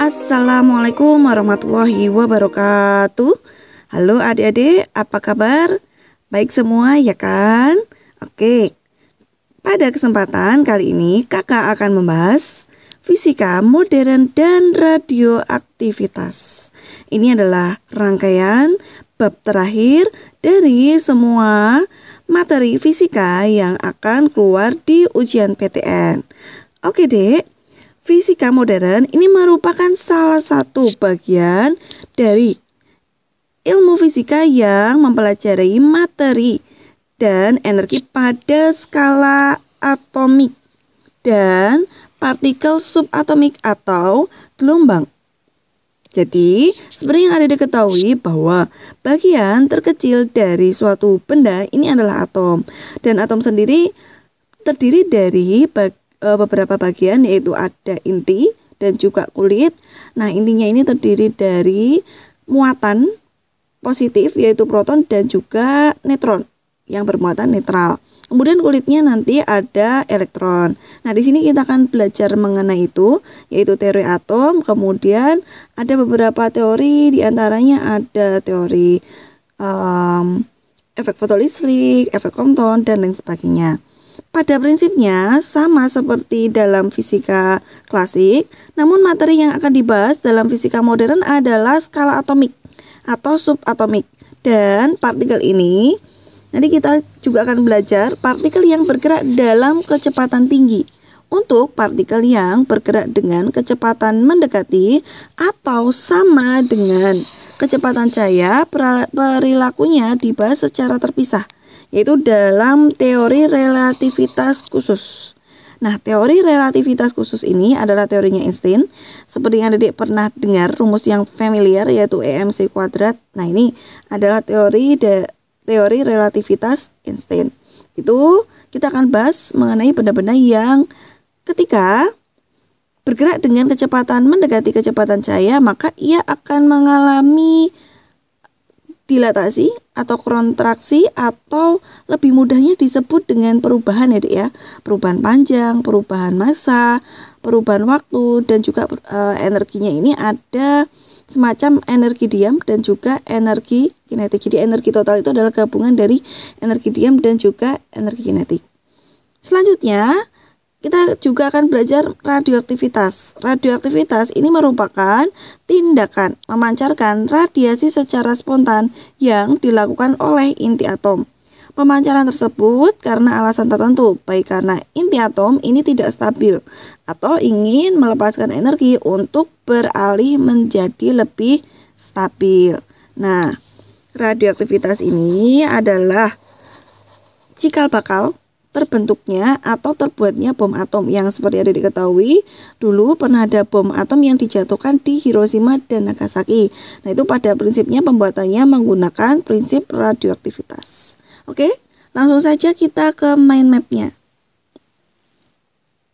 Assalamualaikum warahmatullahi wabarakatuh. Halo adik-adik, apa kabar? Baik semua ya kan? Oke, pada kesempatan kali ini kakak akan membahas fisika modern dan radioaktivitas. Ini adalah rangkaian bab terakhir dari semua materi fisika yang akan keluar di ujian PTN. Oke dek, fisika modern ini merupakan salah satu bagian dari ilmu fisika yang mempelajari materi dan energi pada skala atomik dan partikel subatomik atau gelombang. Jadi, seperti yang ada diketahui bahwa bagian terkecil dari suatu benda ini adalah atom. Dan atom sendiri terdiri dari beberapa bagian, yaitu ada inti dan juga kulit. Nah, intinya ini terdiri dari muatan positif yaitu proton dan juga neutron yang bermuatan netral. Kemudian kulitnya nanti ada elektron. Nah, di sini kita akan belajar mengenai itu, yaitu teori atom. Kemudian ada beberapa teori, diantaranya ada teori efek fotolistrik, efek Compton, dan lain sebagainya. Pada prinsipnya sama seperti dalam fisika klasik, namun materi yang akan dibahas dalam fisika modern adalah skala atomik atau subatomik. Dan partikel ini nanti kita juga akan belajar partikel yang bergerak dalam kecepatan tinggi. Untuk partikel yang bergerak dengan kecepatan mendekati atau sama dengan kecepatan cahaya, perilakunya dibahas secara terpisah, yaitu dalam teori relativitas khusus. Nah, teori relativitas khusus ini adalah teorinya Einstein. Seperti yang adik pernah dengar rumus yang familiar yaitu EMC kuadrat. Nah, ini adalah teori relativitas Einstein. Itu kita akan bahas mengenai benda-benda yang ketika bergerak dengan kecepatan mendekati kecepatan cahaya, maka ia akan mengalami dilatasi atau kontraksi, atau lebih mudahnya disebut dengan perubahan ya dek ya. Perubahan panjang, perubahan massa, perubahan waktu, dan juga energinya ini ada semacam energi diam dan juga energi kinetik. Jadi energi total itu adalah gabungan dari energi diam dan juga energi kinetik. Selanjutnya kita juga akan belajar radioaktivitas. Radioaktivitas ini merupakan tindakan memancarkan radiasi secara spontan yang dilakukan oleh inti atom. Pemancaran tersebut karena alasan tertentu, baik karena inti atom ini tidak stabil atau ingin melepaskan energi untuk beralih menjadi lebih stabil. Nah, radioaktivitas ini adalah cikal bakal terbentuknya atau terbuatnya bom atom yang seperti ada diketahui dulu pernah ada bom atom yang dijatuhkan di Hiroshima dan Nagasaki. Nah, itu pada prinsipnya pembuatannya menggunakan prinsip radioaktivitas. Oke, langsung saja kita ke mind mapnya.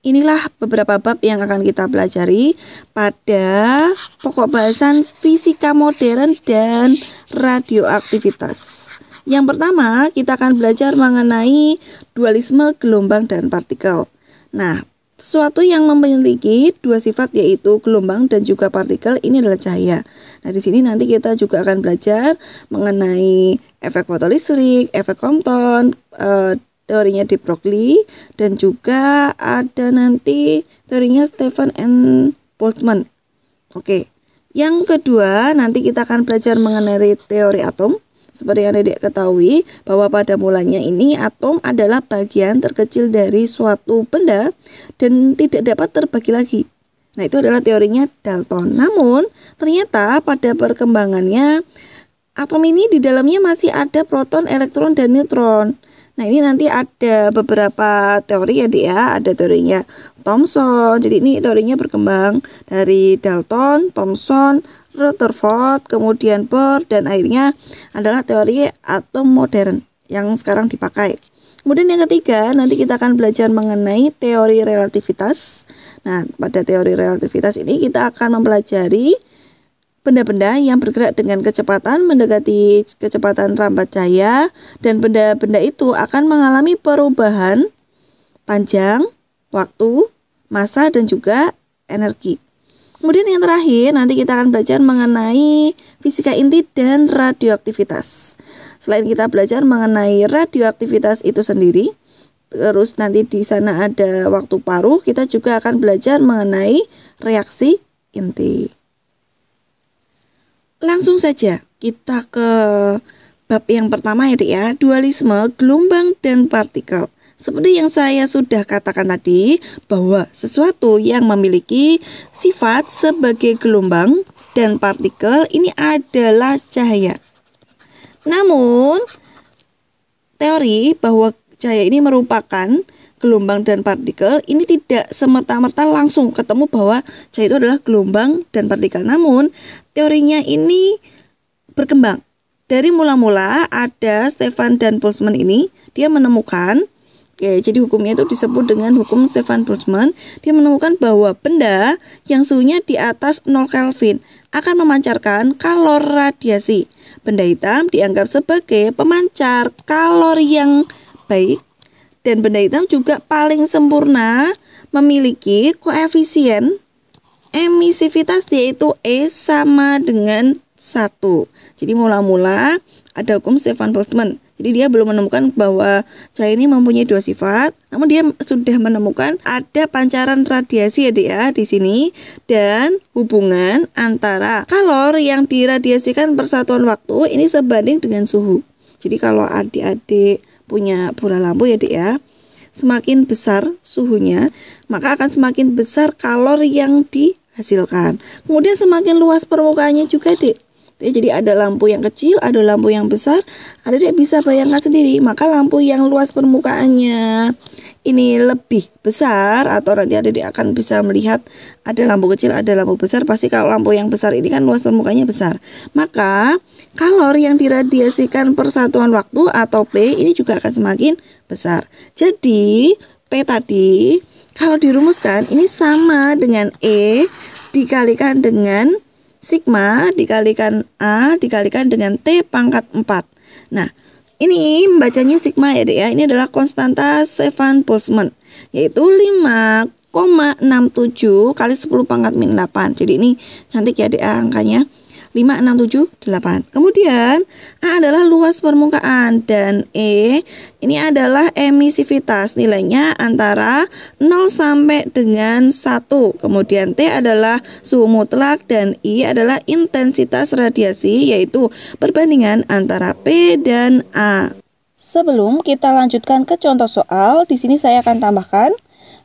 Inilah beberapa bab yang akan kita pelajari pada pokok bahasan fisika modern dan radioaktivitas. Yang pertama, kita akan belajar mengenai dualisme gelombang dan partikel. Nah, sesuatu yang memiliki dua sifat yaitu gelombang dan juga partikel ini adalah cahaya. Nah, di sini nanti kita juga akan belajar mengenai efek fotolistrik, efek Compton, teorinya de Broglie, dan juga ada nanti teorinya Stephan and Boltzmann. Oke. Yang kedua, nanti kita akan belajar mengenai teori atom. Seperti yang adik ketahui bahwa pada mulanya ini atom adalah bagian terkecil dari suatu benda dan tidak dapat terbagi lagi. Nah, itu adalah teorinya Dalton. Namun, ternyata pada perkembangannya atom ini di dalamnya masih ada proton, elektron, dan neutron. Nah, ini nanti ada beberapa teori ya, ya. Ada teorinya Thomson. Jadi ini teorinya berkembang dari Dalton, Thomson, Rutherford, kemudian Bohr, dan akhirnya adalah teori atom modern yang sekarang dipakai. Kemudian yang ketiga, nanti kita akan belajar mengenai teori relativitas. Nah, pada teori relativitas ini kita akan mempelajari benda-benda yang bergerak dengan kecepatan mendekati kecepatan rambat cahaya, dan benda-benda itu akan mengalami perubahan panjang, waktu, massa, dan juga energi. Kemudian yang terakhir, nanti kita akan belajar mengenai fisika inti dan radioaktivitas. Selain kita belajar mengenai radioaktivitas itu sendiri, terus nanti di sana ada waktu paruh, kita juga akan belajar mengenai reaksi inti. Langsung saja kita ke bab yang pertama ya, Dik ya, dualisme gelombang dan partikel. Seperti yang saya sudah katakan tadi, bahwa sesuatu yang memiliki sifat sebagai gelombang dan partikel ini adalah cahaya. Namun, teori bahwa cahaya ini merupakan gelombang dan partikel ini tidak semerta-merta langsung ketemu bahwa cahaya itu adalah gelombang dan partikel. Namun, teorinya ini berkembang. Dari mula-mula ada Stefan dan Boltzmann ini, dia menemukan, jadi hukumnya itu disebut dengan hukum Stefan Boltzmann. Dia menemukan bahwa benda yang suhunya di atas 0 Kelvin akan memancarkan kalor radiasi. Benda hitam dianggap sebagai pemancar kalor yang baik, dan benda hitam juga paling sempurna memiliki koefisien emisivitas yaitu E sama dengan 1. Jadi mula-mula ada hukum Stefan Boltzmann. Jadi dia belum menemukan bahwa cahaya ini mempunyai dua sifat, namun dia sudah menemukan ada pancaran radiasi ya di sini, dan hubungan antara kalor yang diradiasikan per satuan waktu ini sebanding dengan suhu. Jadi kalau adik-adik punya bola lampu ya, Dik ya, semakin besar suhunya, maka akan semakin besar kalor yang dihasilkan. Kemudian semakin luas permukaannya juga, Dik. Jadi ada lampu yang kecil, ada lampu yang besar. Adik bisa bayangkan sendiri, maka lampu yang luas permukaannya ini lebih besar, atau nanti adik akan bisa melihat ada lampu kecil, ada lampu besar. Pasti kalau lampu yang besar ini kan luas permukaannya besar, maka kalor yang diradiasikan per satuan waktu atau P ini juga akan semakin besar. Jadi P tadi kalau dirumuskan ini sama dengan E dikalikan dengan sigma dikalikan A dikalikan dengan T pangkat 4. Nah, ini membacanya sigma ya, Dek ya. Ini adalah konstanta Stefan Boltzmann, yaitu 5,67 kali 10 pangkat min 8. Jadi ini cantik ya, Dek, angkanya 5,678. Kemudian A adalah luas permukaan dan E ini adalah emisivitas, nilainya antara 0 sampai dengan 1. Kemudian T adalah suhu mutlak dan I adalah intensitas radiasi, yaitu perbandingan antara P dan A. Sebelum kita lanjutkan ke contoh soal, di sini saya akan tambahkan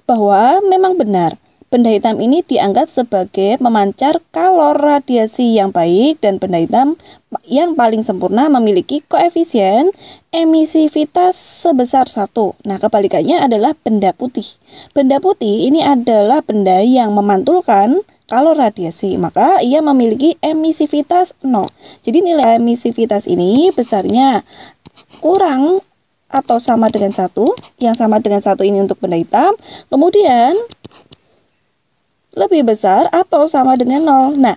bahwa memang benar benda hitam ini dianggap sebagai pemancar kalor radiasi yang baik, dan benda hitam yang paling sempurna memiliki koefisien emisivitas sebesar 1. Nah, kebalikannya adalah benda putih. Benda putih ini adalah benda yang memantulkan kalor radiasi, maka ia memiliki emisivitas 0. Jadi nilai emisivitas ini besarnya kurang atau sama dengan 1. Yang sama dengan 1 ini untuk benda hitam. Kemudian lebih besar atau sama dengan 0. Nah,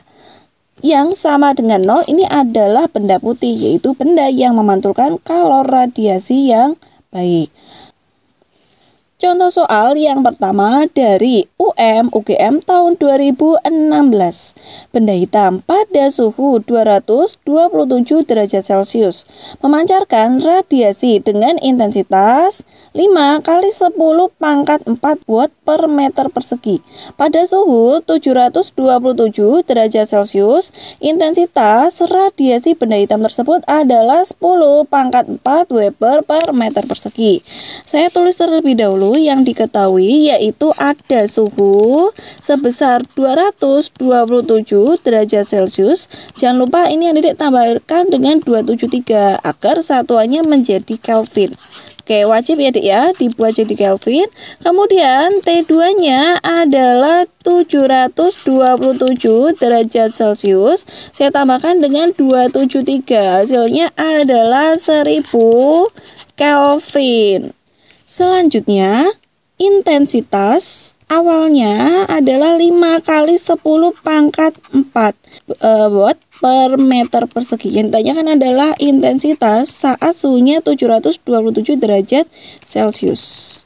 yang sama dengan 0 ini adalah benda putih, yaitu benda yang memantulkan kalor radiasi yang baik. Contoh soal yang pertama dari UGM tahun 2016. Benda hitam pada suhu 227 derajat Celcius memancarkan radiasi dengan intensitas 5 kali 10 pangkat 4 watt per meter persegi. Pada suhu 727 derajat Celcius, intensitas radiasi benda hitam tersebut adalah 10 pangkat 4 Weber per meter persegi. Saya tulis terlebih dahulu yang diketahui, yaitu ada suhu sebesar 227 derajat Celcius. Jangan lupa ini adik tambahkan dengan 273 agar satuannya menjadi Kelvin. Oke, wajib ya, Dik ya, dibuat jadi Kelvin. Kemudian T2-nya adalah 727 derajat Celcius. Saya tambahkan dengan 273. Hasilnya adalah 1000 Kelvin. Selanjutnya, intensitas awalnya adalah 5 kali 10 pangkat 4 watt per meter persegi. Yang ditanyakan adalah intensitas saat suhunya 727 derajat Celcius.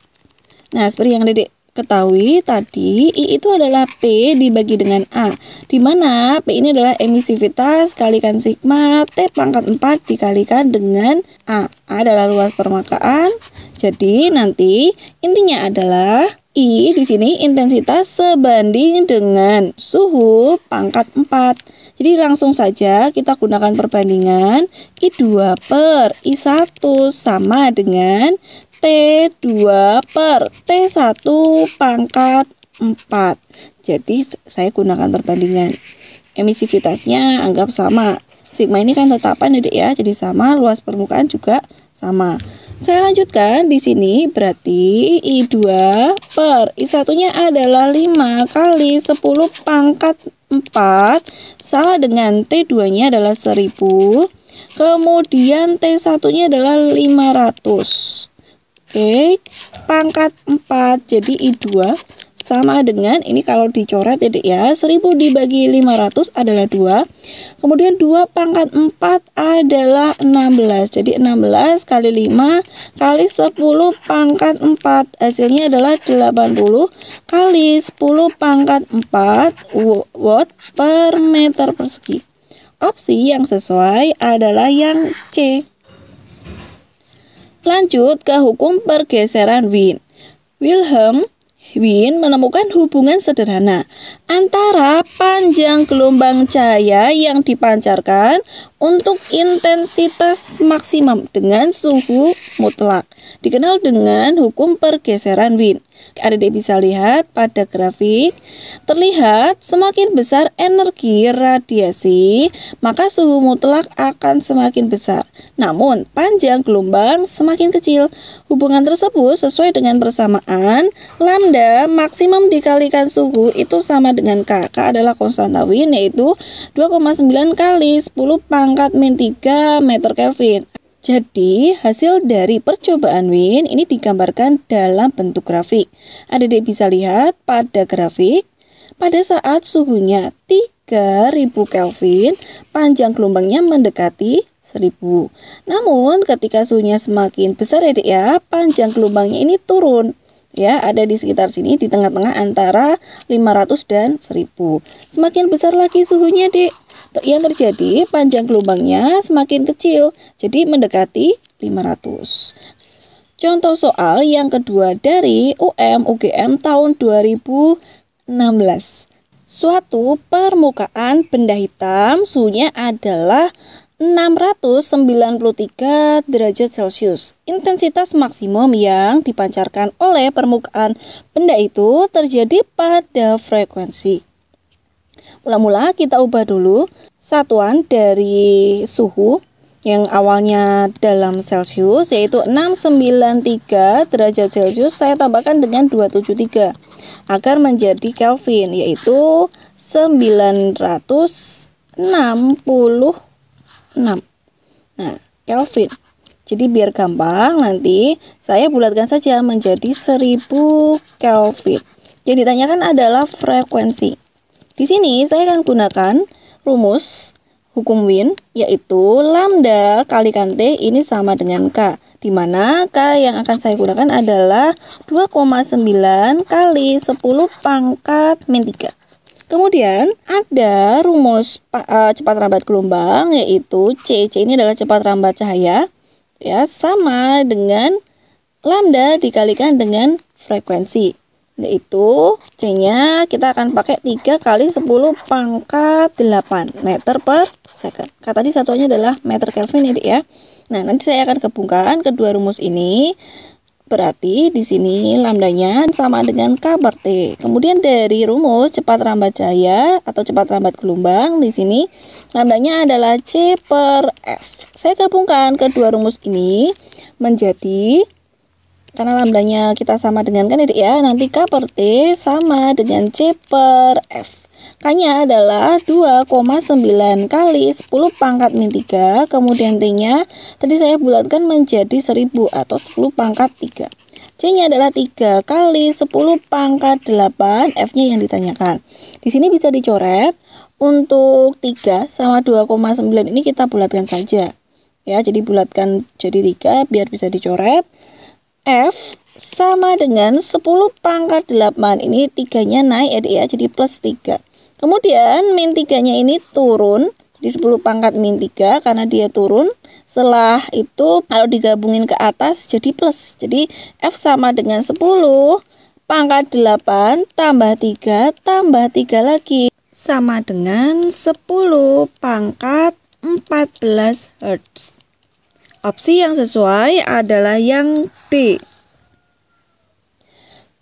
Nah, seperti yang Dedek ketahui tadi I itu adalah P dibagi dengan A, di mana P ini adalah emisivitas kalikan sigma T pangkat 4 dikalikan dengan A. A adalah luas permukaan. Jadi nanti intinya adalah I di sini intensitas sebanding dengan suhu pangkat 4. Jadi langsung saja kita gunakan perbandingan I2 per I1 sama dengan T2 per T1 pangkat 4. Jadi saya gunakan perbandingan. Emisivitasnya anggap sama. Sigma ini kan tetapan ya, jadi sama, luas permukaan juga sama. Saya lanjutkan di sini, berarti I2 per I1-nya adalah 5 kali 10 pangkat 4 sama dengan T2-nya adalah 1000. Kemudian T1-nya adalah 500. Oke, pangkat 4, jadi I2 sama dengan, ini kalau dicoret ya, 1000 dibagi 500 adalah 2. Kemudian 2 pangkat 4 adalah 16. Jadi 16 kali 5 kali 10 pangkat 4. Hasilnya adalah 80 kali 10 pangkat 4 watt per meter persegi. Opsi yang sesuai adalah yang C. Lanjut ke hukum pergeseran Wien. Wilhelm Wien menemukan hubungan sederhana antara panjang gelombang cahaya yang dipancarkan untuk intensitas maksimum dengan suhu mutlak, dikenal dengan hukum pergeseran Wien. Adik bisa lihat pada grafik, terlihat semakin besar energi radiasi, maka suhu mutlak akan semakin besar. Namun, panjang gelombang semakin kecil. Hubungan tersebut sesuai dengan persamaan lambda maksimum dikalikan suhu itu sama dengan K. K adalah konstanta Wien, yaitu 2,9 kali 10 pangkat min 3 meter Kelvin. Jadi, hasil dari percobaan Wien ini digambarkan dalam bentuk grafik. Adik bisa lihat pada grafik, pada saat suhunya 3000 Kelvin, panjang gelombangnya mendekati 1000. Namun, ketika suhunya semakin besar ya, panjang gelombangnya ini turun. Ya, ada di sekitar sini, di tengah-tengah antara 500 dan 1000. Semakin besar lagi suhunya, Dek. Yang terjadi panjang gelombangnya semakin kecil, jadi mendekati 500. Contoh soal yang kedua dari UGM tahun 2016. Suatu permukaan benda hitam suhunya adalah 693 derajat Celcius. Intensitas maksimum yang dipancarkan oleh permukaan benda itu terjadi pada frekuensi. Mula-mula kita ubah dulu satuan dari suhu yang awalnya dalam Celcius, yaitu 693 derajat Celcius, saya tambahkan dengan 273 agar menjadi Kelvin, yaitu 966. Nah, Kelvin. Jadi biar gampang, nanti saya bulatkan saja menjadi 1000 Kelvin. Yang ditanyakan adalah frekuensi. Di sini saya akan gunakan rumus hukum Wien, yaitu lambda kalikan T ini sama dengan K, di mana K yang akan saya gunakan adalah 2,9 kali 10 pangkat min 3. Kemudian ada rumus cepat rambat gelombang, yaitu C. C ini adalah cepat rambat cahaya, ya, sama dengan lambda dikalikan dengan frekuensi. Yaitu C-nya kita akan pakai 3 kali 10 pangkat 8 meter per second. Kata tadi satuannya adalah meter Kelvin ya. Nah, nanti saya akan gabungkan kedua rumus ini. Berarti di sini lambdanya sama dengan K per T. Kemudian dari rumus cepat rambat cahaya atau cepat rambat gelombang, di sini lambdanya adalah C per F. Saya gabungkan kedua rumus ini menjadi, karena lambdanya kita sama dengan kan ya, nanti K per T sama dengan C per F. K-nya adalah 2,9 kali 10 pangkat min 3, kemudian T-nya tadi saya bulatkan menjadi 1000 atau 10 pangkat 3. C-nya adalah 3 kali 10 pangkat 8, F-nya yang ditanyakan. Di sini bisa dicoret, untuk 3 sama 2,9 ini kita bulatkan saja. Ya, jadi bulatkan jadi 3 biar bisa dicoret. F sama dengan 10 pangkat 8. Ini 3-nya naik ya, Dek, ya, jadi plus 3. Kemudian min 3-nya ini turun, jadi 10 pangkat min 3 karena dia turun. Setelah itu kalau digabungin ke atas jadi plus. Jadi F sama dengan 10 pangkat 8 tambah 3 tambah 3 lagi sama dengan 10 pangkat 14 Hz. Opsi yang sesuai adalah yang B.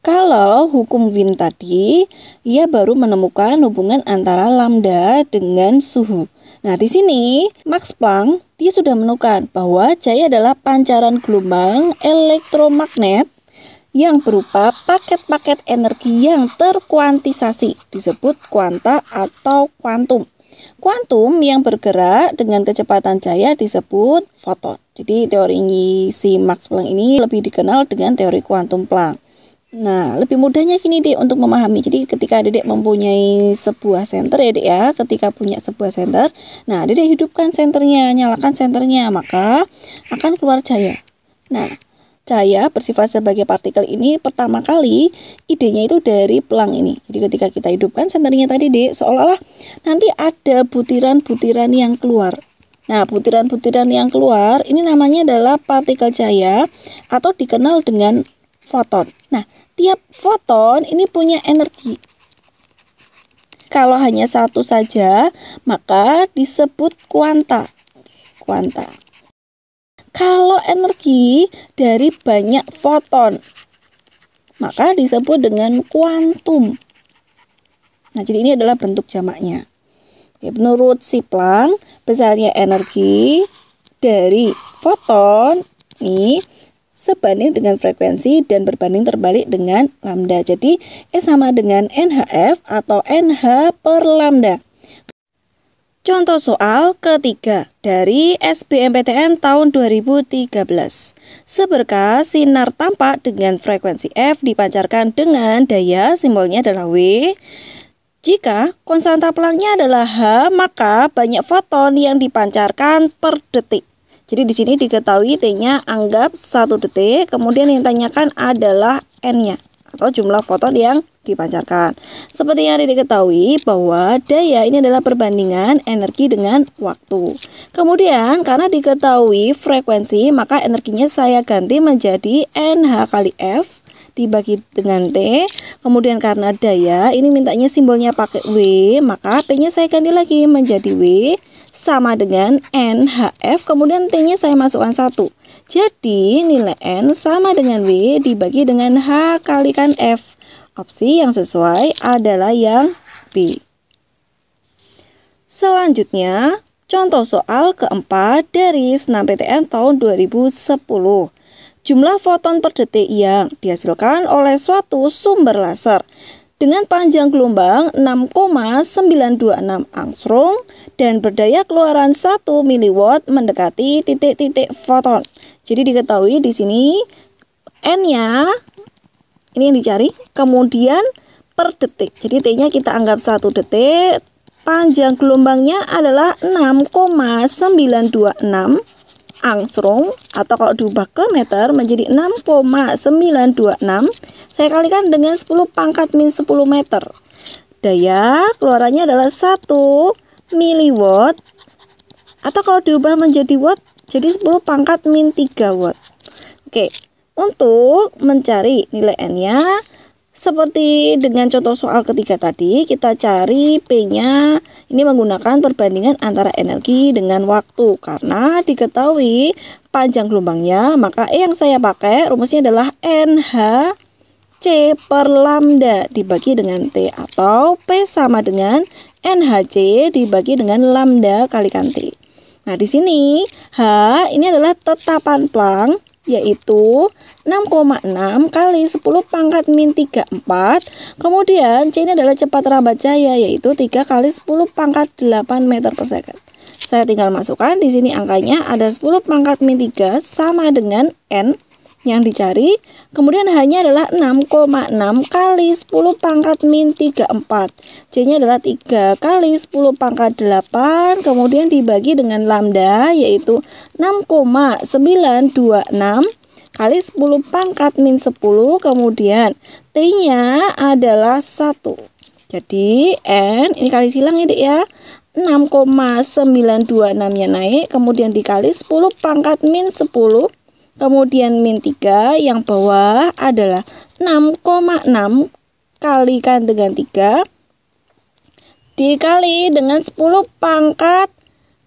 Kalau hukum Wien tadi, ia baru menemukan hubungan antara lambda dengan suhu. Nah, di sini Max Planck dia sudah menemukan bahwa cahaya adalah pancaran gelombang elektromagnet yang berupa paket-paket energi yang terkuantisasi, disebut kuanta atau kuantum. Kuantum yang bergerak dengan kecepatan cahaya disebut foton. Jadi teori si Max Planck ini lebih dikenal dengan teori kuantum Planck. Nah, lebih mudahnya gini, Dek, untuk memahami. Jadi ketika Dedek mempunyai sebuah senter ya, Dek, ya. Ketika punya sebuah senter, nah Dedek hidupkan senternya, nyalakan senternya, maka akan keluar cahaya. Nah, cahaya bersifat sebagai partikel ini pertama kali idenya itu dari Planck ini. Jadi ketika kita hidupkan senternya tadi, Dek, seolah-olah nanti ada butiran-butiran yang keluar. Nah, butiran-butiran yang keluar ini namanya adalah partikel cahaya atau dikenal dengan foton. Nah, tiap foton ini punya energi. Kalau hanya satu saja, maka disebut kuanta. Kuanta. Kalau energi dari banyak foton, maka disebut dengan kuantum. Nah, jadi ini adalah bentuk jamaknya. Menurut si Planck, besarnya energi dari foton ini sebanding dengan frekuensi dan berbanding terbalik dengan lambda. Jadi E sama dengan NHF atau NH per lambda. Contoh soal ketiga dari SBMPTN tahun 2013. Seberkas sinar tampak dengan frekuensi F dipancarkan dengan daya, simbolnya adalah W. Jika konstanta Planck-nya adalah H, maka banyak foton yang dipancarkan per detik. Jadi di sini diketahui T-nya anggap 1 detik, kemudian yang ditanyakan adalah N-nya atau jumlah foton yang dipancarkan. Seperti yang diketahui bahwa daya ini adalah perbandingan energi dengan waktu. Kemudian karena diketahui frekuensi, maka energinya saya ganti menjadi NH kali F dibagi dengan T. Kemudian karena daya ini mintanya simbolnya pakai W, maka P-nya saya ganti lagi menjadi W sama dengan NHF, kemudian T-nya saya masukkan 1. Jadi nilai N sama dengan W dibagi dengan H kalikan F. Opsi yang sesuai adalah yang B. Selanjutnya, contoh soal keempat dari SNMPTN tahun 2010. Jumlah foton per detik yang dihasilkan oleh suatu sumber laser dengan panjang gelombang 6,926 angstrom dan berdaya keluaran 1 mW mendekati titik-titik foton. Jadi diketahui di sini N-nya ini yang dicari, kemudian per detik. Jadi T-nya kita anggap 1 detik, panjang gelombangnya adalah 6,926 angstrom atau kalau diubah ke meter menjadi 6,926. Saya kalikan dengan 10 pangkat min 10 meter. Daya keluarannya adalah 1 miliwatt atau kalau diubah menjadi watt jadi 10 pangkat min 3 watt. Oke, untuk mencari nilai N-nya seperti dengan contoh soal ketiga tadi, kita cari P-nya ini menggunakan perbandingan antara energi dengan waktu. Karena diketahui panjang gelombangnya, maka E yang saya pakai rumusnya adalah NH C per lambda dibagi dengan T, atau P sama dengan NHC dibagi dengan lambda kalikan T. Nah, di sini H ini adalah tetapan Planck, yaitu 6,6 kali 10 pangkat min 34. Kemudian C ini adalah cepat rambat cahaya, yaitu 3 kali 10 pangkat 8 meter per second. Saya tinggal masukkan di sini angkanya ada 10 pangkat min 3 sama dengan N yang dicari. Kemudian hanya adalah 6,6 kali 10 pangkat min 34. C-nya adalah 3 kali 10 pangkat 8. Kemudian dibagi dengan lambda, yaitu 6,926 kali 10 pangkat min 10, kemudian T-nya adalah 1. Jadi N, ini kali silang ya Dek ya, 6,926-nya naik, kemudian dikali 10 pangkat min 10, kemudian min 3, yang bawah adalah 6,6 kalikan dengan 3, dikali dengan 10 pangkat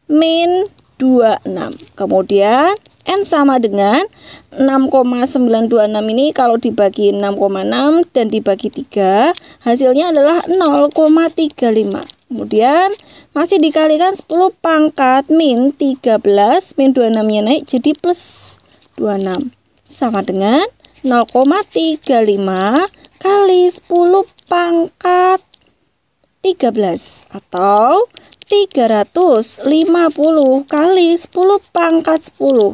min 26. Kemudian N sama dengan 6,926 ini kalau dibagi 6,6 dan dibagi 3, hasilnya adalah 0,35. Kemudian masih dikalikan 10 pangkat min 13, min 26-nya naik jadi plus 26. Sama dengan 0,35 kali 10 pangkat 13 atau 350 kali 10 pangkat 10.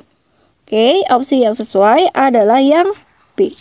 Oke, opsi yang sesuai adalah yang B.